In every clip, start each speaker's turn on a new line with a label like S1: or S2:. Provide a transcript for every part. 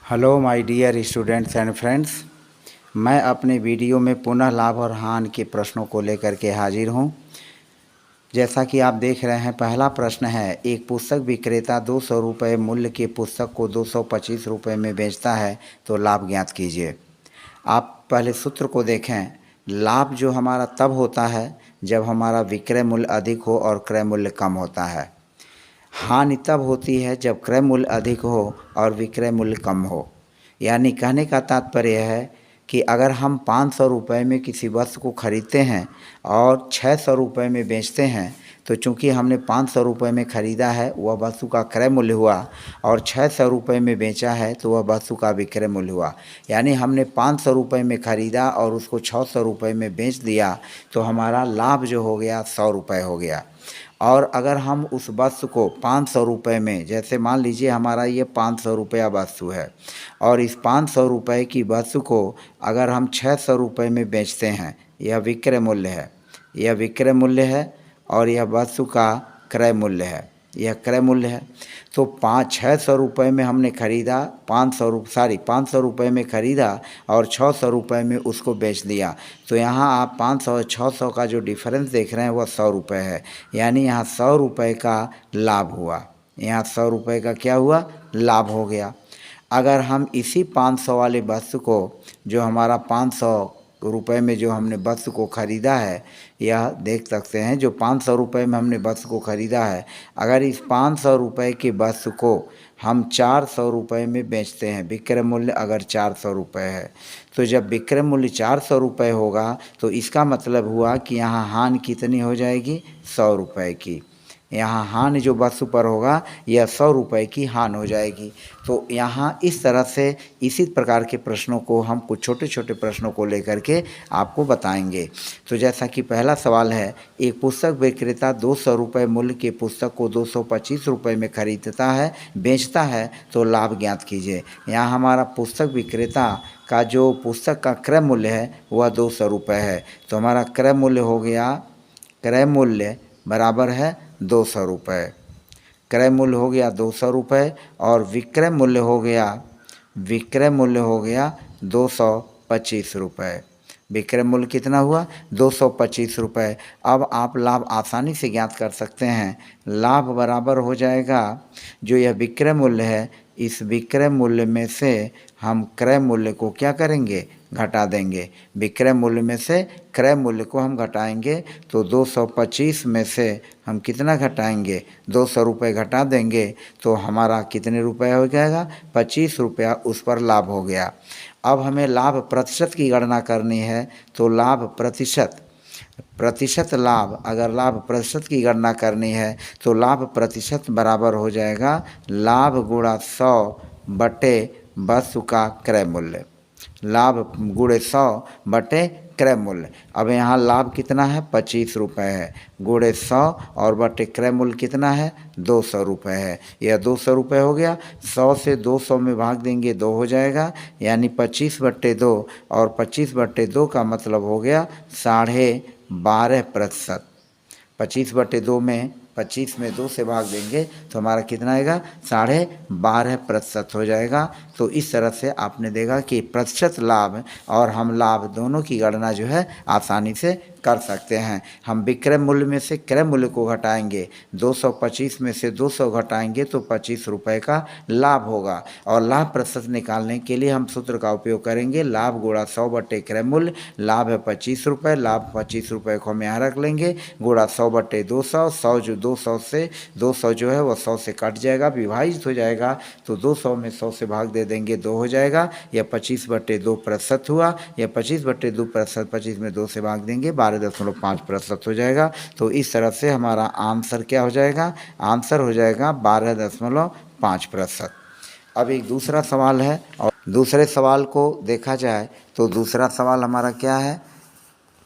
S1: Hello my dear students and friends. मैं अपने video में पुनः लाभ और हानि के प्रश्नों को लेकर के हाजिर हूं। जैसा कि आप देख रहे हैं, पहला प्रश्न है, एक पुस्तक विक्रेता 200 रुपये मूल्य की पुस्तक को 225 रुपये में बेचता है, तो लाभ ज्ञात कीजिए। आप पहले सूत्र को देखें। लाभ जो हमारा तब होता है जब हमारा विक्रय मूल्य अधिक हो और क्रय मूल्य कम होता है। हानि तब होती है जब क्रय मूल्य अधिक हो और विक्रय मूल्य कम हो। यानी कहने का तात्पर्य है कि अगर हम 500 रुपये में किसी वस्तु को खरीदते हैं और 600 रुपये में बेचते हैं, तो चूंकि हमने 500 रुपये में ख़रीदा है वह वस्तु का क्रय मूल्य हुआ, और 600 रुपये में बेचा है तो वह वस्तु का विक्रय मूल्य हुआ। यानी हमने 500 रुपये में ख़रीदा और उसको 600 रुपये में बेच दिया, तो हमारा लाभ जो हो गया 100 रुपये हो गया। और अगर हम उस वस्तु को 500 रुपये में, जैसे मान लीजिए हमारा ये 500 रुपया वस्तु है, और इस 500 रुपये की वस्तु को अगर हम 600 रुपये में बेचते हैं, यह विक्रय मूल्य है, यह विक्रय मूल्य है, और यह वस्तु का क्रय मूल्य है, यह क्रय मूल्य है। तो 600 रुपये में हमने ख़रीदा, 500 रुपये में ख़रीदा और 600 रुपये में उसको बेच दिया। तो यहाँ आप 500 और 600 का जो डिफरेंस देख रहे हैं वह 100 रुपये है। यानी यहाँ 100 रुपये का लाभ हुआ, यहाँ 100 रुपये का क्या हुआ, लाभ हो गया। अगर हम इसी 500 वाले वस्तु को, जो हमारा 500 रुपये में जो हमने वस्तु को ख़रीदा है, यह देख सकते हैं, जो 500 रुपये में हमने वस्तु को ख़रीदा है, अगर इस 500 रुपये की वस्तु को हम 400 रुपये में बेचते हैं, विक्रय मूल्य अगर 400 रुपये है, तो जब विक्रय मूल्य 400 रुपये होगा तो इसका मतलब हुआ कि यहाँ हानि कितनी हो जाएगी, 100 रुपये की। यहाँ हानि जो वस्तु पर होगा यह 100 रुपये की हानि हो जाएगी। तो यहाँ इस तरह से इसी प्रकार के प्रश्नों को हम कुछ छोटे छोटे प्रश्नों को लेकर के आपको बताएंगे। तो जैसा कि पहला सवाल है, एक पुस्तक विक्रेता 200 रुपये मूल्य की पुस्तक को 225 रुपये में खरीदता है, बेचता है, तो लाभ ज्ञात कीजिए। यहाँ हमारा पुस्तक विक्रेता का जो पुस्तक का क्रय मूल्य है वह 200 रुपये है, तो हमारा क्रय मूल्य हो गया, क्रय मूल्य बराबर है 200 रुपये। क्रय मूल्य हो गया 200 रुपये और विक्रय मूल्य हो गया, विक्रय मूल्य हो गया 225 रुपये। विक्रय मूल्य कितना हुआ, 225 रुपये। अब आप लाभ आसानी से ज्ञात कर सकते हैं। लाभ बराबर हो जाएगा, जो यह विक्रय मूल्य है, इस विक्रय मूल्य में से हम क्रय मूल्य को क्या करेंगे, घटा देंगे। विक्रय मूल्य में से क्रय मूल्य को हम घटाएंगे, तो 225 में से हम कितना घटाएंगे, 200 रुपये घटा देंगे, तो हमारा कितने रुपये हो जाएगा, 25 रुपया उस पर लाभ हो गया। अब हमें लाभ प्रतिशत की गणना करनी है, तो लाभ प्रतिशत लाभ, अगर लाभ प्रतिशत की गणना करनी है तो लाभ प्रतिशत बराबर हो जाएगा लाभ गुणा 100 बटे वस्तु का क्रय मूल्य। लाभ गुणे 100 बटे क्रय मूल्य। अब यहाँ लाभ कितना है, 25 रुपये है, गुणे 100 और बटे क्रय मूल्य कितना है, 200 रुपये है। यह 200 रुपये हो गया। 100 से 200 में भाग देंगे 2 हो जाएगा, यानी 25/2, और 25/2 का मतलब हो गया 12.5%। 25/2 में 25 में 2 से भाग देंगे तो हमारा कितना आएगा, 12.5% हो जाएगा। तो इस तरह से आपने देखा कि प्रतिशत लाभ और हम लाभ दोनों की गणना जो है आसानी से कर सकते हैं। हम विक्रय मूल्य में से क्रय मूल्य को घटाएंगे, 225 में से 200 घटाएंगे तो 25 रुपये का लाभ होगा। और लाभ प्रतिशत निकालने के लिए हम सूत्र का उपयोग करेंगे, लाभ गुणा 100 बटे क्रय मूल्य। लाभ है 25 रुपये, लाभ 25 रुपये को हम यहाँ रख लेंगे, गुणा 100 बटे 200। 100 जो 200 जो है वह 100 से कट जाएगा, विभाजित हो जाएगा, तो 200 में 100 से भाग दे देंगे, 2 हो जाएगा। यह 25/2% हुआ। यह 25/2%, 25 में 2 से भाग देंगे, 12.5% हो जाएगा। तो इस तरह से हमारा आंसर क्या हो जाएगा, आंसर हो जाएगा 12.5%। अब एक दूसरा सवाल है, और दूसरे सवाल को देखा जाए तो दूसरा सवाल हमारा क्या है,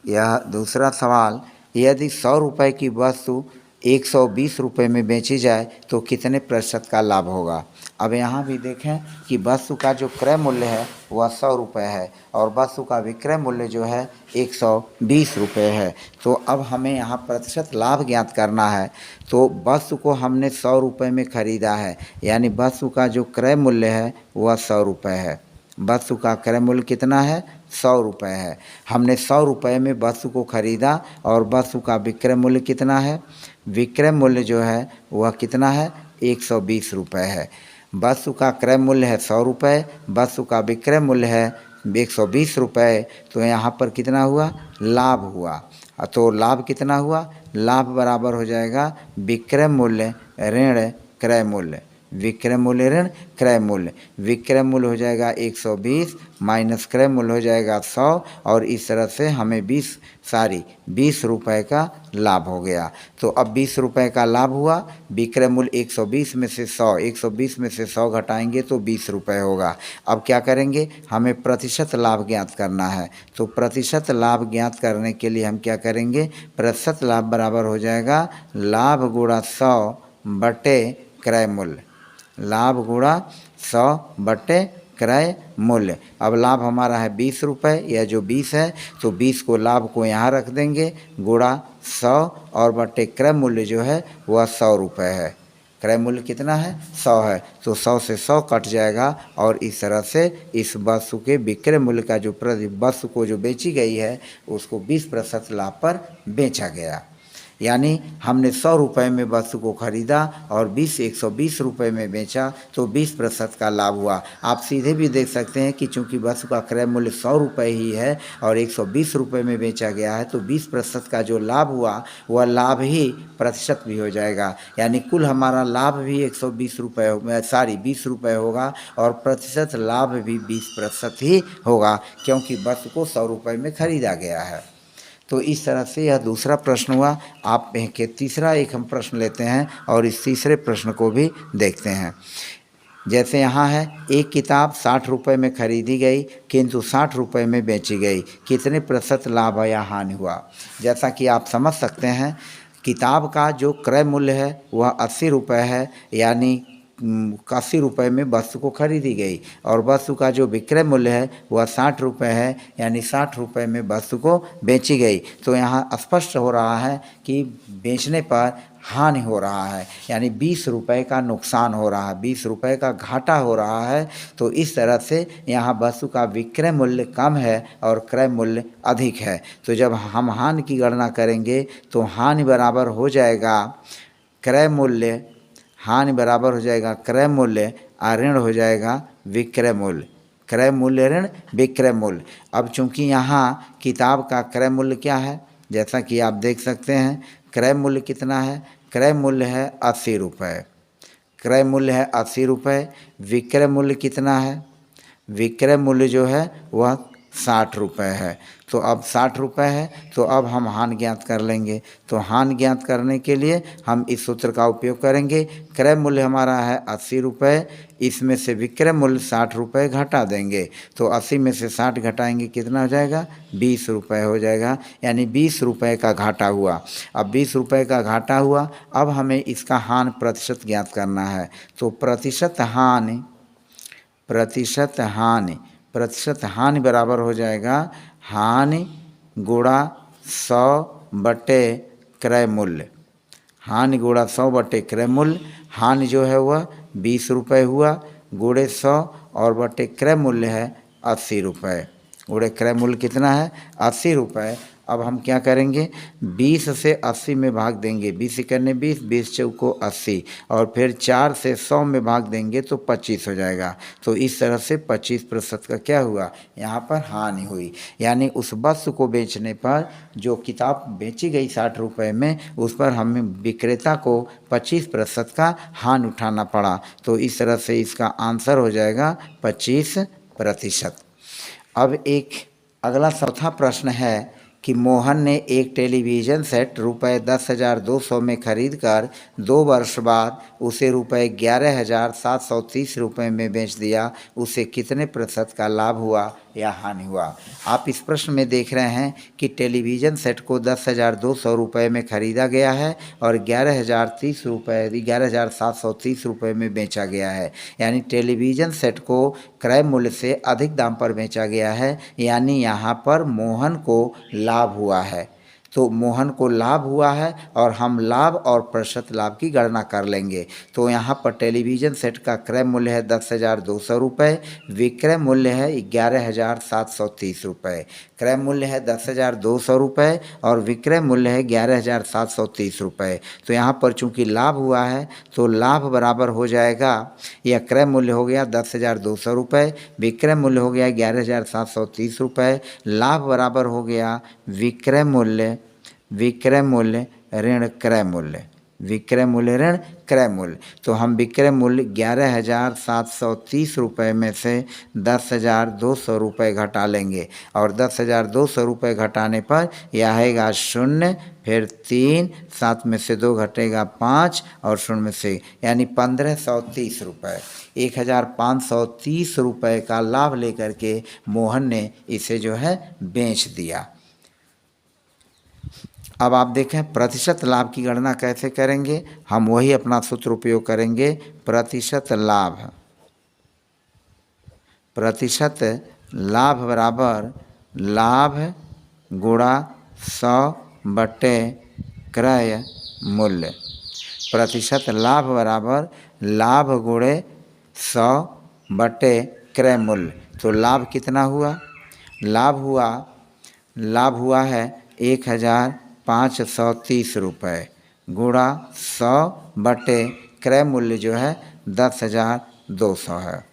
S1: यह दूसरा सवाल, यदि 100 रुपये की वस्तु 120 रुपये में बेची जाए तो कितने प्रतिशत का लाभ होगा। अब यहाँ भी देखें कि वस्तु का जो क्रय मूल्य है वह 100 रुपये है और वस्तु का विक्रय मूल्य जो है 120 रुपये है। तो अब हमें यहाँ प्रतिशत लाभ ज्ञात करना है। तो वस्तु को हमने 100 रुपये में ख़रीदा है, यानी वस्तु का जो क्रय मूल्य है वह 100 रुपये है। वस्तु का क्रय मूल्य कितना है? 100 रुपये है। हमने 100 रुपये में वस्तु को ख़रीदा और वस्तु का विक्रय मूल्य कितना है? विक्रय मूल्य जो है वह कितना है? 120 रुपये है। वस्तु का क्रय मूल्य है 100 रुपये, वस्तु का विक्रय मूल्य है 120 रुपये। तो यहाँ पर कितना हुआ? लाभ हुआ। तो लाभ कितना हुआ? लाभ बराबर हो जाएगा विक्रय मूल्य ऋण क्रय मूल्य। विक्रय मूल्य ऋण क्रय मूल्य, विक्रय मूल्य हो जाएगा 120 माइनस क्रय मूल्य हो जाएगा 100 और इस तरह से हमें 20 रुपये का लाभ हो गया। तो अब 20 रुपये का लाभ हुआ। विक्रय मूल्य 120 में से 120 में से 100 घटाएंगे तो 20 रुपये होगा। अब क्या करेंगे? हमें प्रतिशत लाभ ज्ञात करना है। तो प्रतिशत लाभ ज्ञात करने के लिए हम क्या करेंगे? प्रतिशत लाभ बराबर हो जाएगा लाभ गुणा 100 बटे क्रय मूल्य। लाभ गुणा 100 बटे क्रय मूल्य। अब लाभ हमारा है 20 रुपये, यह जो 20 है तो 20 को लाभ को यहाँ रख देंगे गुणा 100 और बटे क्रय मूल्य जो है वह 100 रुपये है। क्रय मूल्य कितना है? 100 है। तो 100 से 100 कट जाएगा और इस तरह से इस वस्तु के विक्रय मूल्य का जो वस्तु को जो बेची गई है उसको 20% लाभ पर बेचा गया। यानी हमने 100 रुपये में वस्तु को ख़रीदा और 120 रुपये में बेचा तो 20% का लाभ हुआ। आप सीधे भी देख सकते हैं कि चूंकि वस्तु का क्रय मूल्य 100 रुपये ही है और 120 रुपये में बेचा गया है तो 20% का जो लाभ हुआ वह लाभ ही प्रतिशत भी हो जाएगा। यानी कुल हमारा लाभ भी 120 रुपये 20 रुपये होगा और प्रतिशत लाभ भी 20% ही होगा, क्योंकि वस्तु को 100 रुपये में ख़रीदा गया है। तो इस तरह से यह दूसरा प्रश्न हुआ। आप के तीसरा एक हम प्रश्न लेते हैं और इस तीसरे प्रश्न को भी देखते हैं। जैसे यहाँ है, एक किताब 60 रुपये में खरीदी गई किंतु 60 रुपये में बेची गई, कितने प्रतिशत लाभ या हानि हुआ। जैसा कि आप समझ सकते हैं, किताब का जो क्रय मूल्य है वह 80 रुपये है, यानी 80 रुपये में वस्तु को खरीदी गई और वस्तु का जो विक्रय मूल्य है वह 60 रुपये है, यानी 60 रुपये में वस्तु को बेची गई। तो यहाँ स्पष्ट हो रहा है कि बेचने पर हानि हो रहा है, यानी 20 रुपये का नुकसान हो रहा है, 20 रुपये का घाटा हो रहा है। तो इस तरह से यहाँ वस्तु का विक्रय मूल्य कम है और क्रय मूल्य अधिक है। तो जब हम हानि की गणना करेंगे तो हानि बराबर हो जाएगा क्रय मूल्य, हानि बराबर हो जाएगा क्रय मूल्य और ऋण हो जाएगा विक्रय मूल्य। क्रय मूल्य ऋण विक्रय मूल्य। अब चूंकि यहाँ किताब का क्रय मूल्य क्या है, जैसा कि आप देख सकते हैं, क्रय मूल्य कितना है? क्रय मूल्य है 80 रुपये। क्रय मूल्य है 80 रुपये। विक्रय मूल्य कितना है? विक्रय मूल्य जो है वह 60 रुपये है। तो अब 60 रुपये है तो अब हम हानि ज्ञात कर लेंगे। तो हानि ज्ञात करने के लिए हम इस सूत्र का उपयोग करेंगे। क्रय मूल्य हमारा है 80 रुपये, इसमें से विक्रय मूल्य 60 रुपये घटा देंगे। तो 80 में से 60 घटाएंगे, कितना हो जाएगा? 20 रुपये हो जाएगा, यानी 20 रुपये का घाटा हुआ। अब 20 रुपये का घाटा हुआ, अब हमें इसका हानि प्रतिशत ज्ञात करना है। तो प्रतिशत हानि बराबर हो जाएगा हानि गुणा 100 बटे क्रय मूल्य। हानि गुणा 100 बटे क्रय मूल्य। हानि जो है वह 20 रुपये हुआ, गुणे 100 और बटे क्रय मूल्य है 80 रुपये। गुणे क्रय मूल्य कितना है? 80 रुपये। अब हम क्या करेंगे? 20 से 80 में भाग देंगे, 20 करने 20, 20 चौको 80 और फिर 4 से 100 में भाग देंगे तो 25 हो जाएगा। तो इस तरह से 25% का क्या हुआ? यहाँ पर हानि हुई। यानी उस वस्तु को बेचने पर जो किताब बेची गई 60 रुपये में, उस पर हमें विक्रेता को 25% का हानि उठाना पड़ा। तो इस तरह से इसका आंसर हो जाएगा 25%। अब एक अगला चौथा प्रश्न है कि मोहन ने एक टेलीविज़न सेट रुपये 10,200 में खरीद कर 2 वर्ष बाद उसे रुपये 11,730 रुपये में बेच दिया, उसे कितने प्रतिशत का लाभ हुआ या हानि हुआ। आप इस प्रश्न में देख रहे हैं कि टेलीविज़न सेट को 10,200 रुपये में ख़रीदा गया है और 11,730 रुपये में बेचा गया है, यानी टेलीविज़न सेट को क्रय मूल्य से अधिक दाम पर बेचा गया है, यानी यहाँ पर मोहन को लाभ हुआ है। तो मोहन को लाभ हुआ है और हम लाभ और प्रतिशत लाभ की गणना कर लेंगे। तो यहाँ पर टेलीविज़न सेट का क्रय मूल्य है 10,200 रुपये, विक्रय मूल्य है 11,730 रुपये। क्रय मूल्य है 10,200 रुपये और विक्रय मूल्य है 11,730 रुपये। तो यहाँ पर चूँकि लाभ हुआ है तो लाभ बराबर हो जाएगा, यह क्रय मूल्य हो गया 10,200 रुपये, विक्रय मूल्य हो गया 11,730 रुपये, लाभ बराबर हो गया विक्रय मूल्य ऋण क्रय मूल्य, विक्रय मूल्य ऋण क्रय मूल्य। तो हम विक्रय मूल्य 11,730 रुपये में से 10,200 रुपये घटा लेंगे और 10,200 रुपये घटाने पर यह आएगा 0, फिर 3, 7 में से 2 घटेगा 5 और 0 में से, यानी 1,530 रुपये। 1,530 रुपये का लाभ लेकर के मोहन ने इसे जो है बेच दिया। अब आप देखें प्रतिशत लाभ की गणना कैसे करेंगे। हम वही अपना सूत्र उपयोग करेंगे, प्रतिशत लाभ बराबर लाभ गुणा 100 बटे क्रय मूल्य। प्रतिशत लाभ बराबर लाभ गुणे 100 बटे क्रय मूल्य। तो लाभ कितना हुआ? लाभ हुआ है 1,530 रुपये गुणा 100 बटे क्रय मूल्य जो है 10,200 है।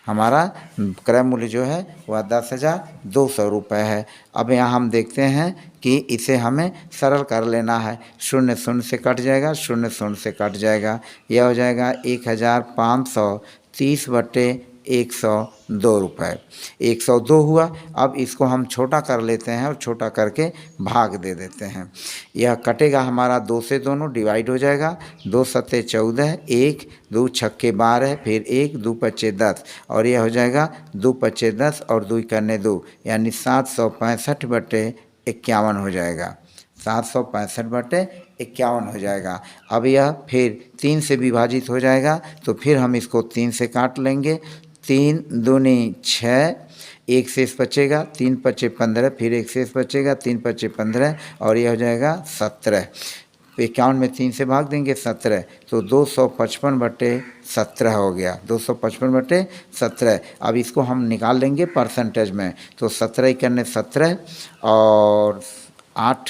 S1: हमारा क्रय मूल्य जो है वह 10,200 रुपये है। अब यहाँ हम देखते हैं कि इसे हमें सरल कर लेना है। 0 0 से कट जाएगा, 0 0 से कट जाएगा, यह हो जाएगा 1,530 बटे 102 रुपये। 102 हुआ। अब इसको हम छोटा कर लेते हैं और छोटा करके भाग दे देते हैं। यह कटेगा हमारा 2 से, दोनों डिवाइड हो जाएगा। 2 सत्ते 14, 1 2 छक्के 12, फिर 1 2 पच्चे 10 और यह हो जाएगा 2 पच्चे 10 और 2 करने 2, यानी 765 बटे 51 हो जाएगा। 765 बटे 51 हो जाएगा। अब यह फिर 3 से विभाजित हो जाएगा, तो फिर हम इसको 3 से काट लेंगे। 3 दूनी 6, 1 शेष बचेगा, 3 पच्चे 15, फिर 1 शेष बचेगा, 3 पच्चे 15 और यह हो जाएगा 17। 51 में 3 से भाग देंगे 17, तो 255 बटे 17 हो गया। 255 बटे 17। अब इसको हम निकाल लेंगे परसेंटेज में, तो 17 इक्यानवे 17 और 8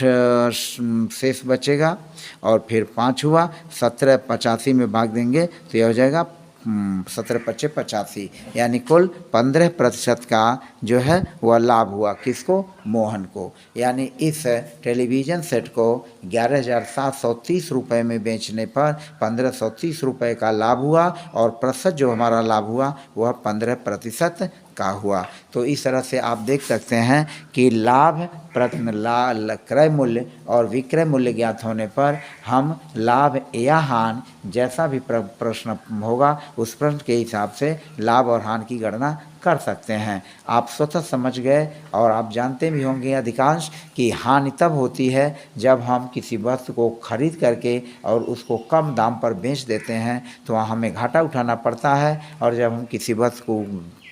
S1: शेष बचेगा और फिर 5 हुआ। 17 85 में भाग देंगे तो यह हो जाएगा 17 पच्चे 85, यानी कुल 15% का जो है वह लाभ हुआ। किसको? मोहन को। यानी इस टेलीविज़न सेट को 11,730 रुपये में बेचने पर 1,530 रुपये का लाभ हुआ और प्रतिशत जो हमारा लाभ हुआ वह 15% का हुआ। तो इस तरह से आप देख सकते हैं कि लाभ क्रय मूल्य और विक्रय मूल्य ज्ञात होने पर हम लाभ या हानि जैसा भी प्रश्न होगा उस प्रश्न के हिसाब से लाभ और हानि की गणना कर सकते हैं। आप स्वतः समझ गए और आप जानते भी होंगे अधिकांश कि हानि तब होती है जब हम किसी वस्तु को खरीद करके और उसको कम दाम पर बेच देते हैं तो वहाँ हमें घाटा उठाना पड़ता है, और जब हम किसी वस्तु को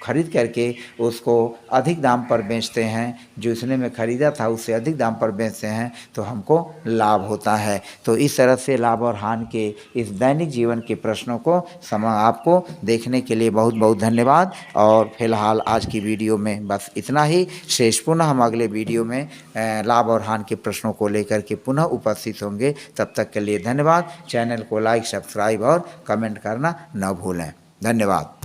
S1: खरीद करके उसको अधिक दाम पर बेचते हैं, जो इसने में ख़रीदा था उससे अधिक दाम पर बेचते हैं, तो हमको लाभ होता है। तो इस तरह से लाभ और हानि के इस दैनिक जीवन के प्रश्नों को आपको देखने के लिए बहुत बहुत धन्यवाद। और फिलहाल आज की वीडियो में बस इतना ही। शेष पुनः हम अगले वीडियो में लाभ और हानि के प्रश्नों को लेकर के पुनः उपस्थित होंगे। तब तक के लिए धन्यवाद। चैनल को लाइक, सब्सक्राइब और कमेंट करना न भूलें। धन्यवाद।